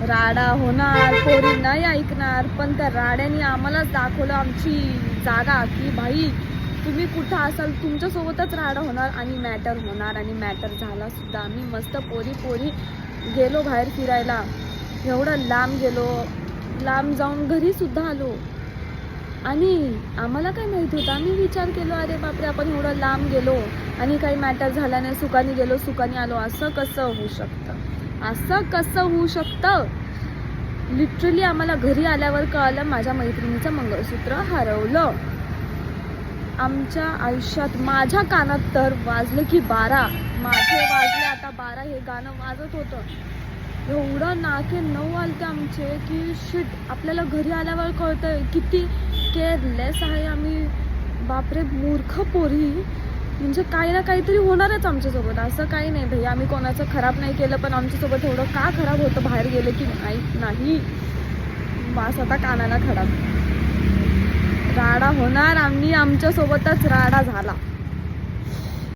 राडा होणार, पोरी नाही ऐकणार, पण त्या राड्याने आम्हालाच दाखवलं आमची जागा की भाई तुम्ही कुठं असाल तुमच्यासोबतच राडा होणार आणि मॅटर होणार. आणि मॅटर झाला सुद्धा. आम्ही मस्त पोरी गेलो बाहेर फिरायला, एवढं लांब गेलो, लांब जाऊन घरी सुद्धा आलो. आणि आम्हाला काय माहिती होतं, आम्ही विचार केलो अरे बापरे आपण एवढं लांब गेलो आणि काही मॅटर झाला नाही, सुखाने गेलो सुखाने आलो. असं कसं होऊ शकतं, असं कसं होऊ शकतं. लिटरली आम्हाला घरी आल्यावर कळलं माझ्या मैत्रिणीचं मंगळसूत्र हरवलं. आमच्या आयुष्यात माझ्या कानात तर वाजले की 12, माझे वाजले आता 12. हे गाणं वाजत होतं, एवढं नाके 9 आलते आमचे की शिट. आपल्याला घरी आल्यावर कळतंय किती केअरलेस आहे आम्ही. बापरे मूर्ख पोरी. म्हणजे काही ना काहीतरी होणारच आमच्यासोबत. असं काही नाही भैया आम्ही कोणाचं खराब नाही केलं, पण आमच्यासोबत एवढं का खराब होतं बाहेर गेलं की नाही वास आता कानाला खराब. राडा होणार, आम्ही आमच्यासोबतच राडा झाला.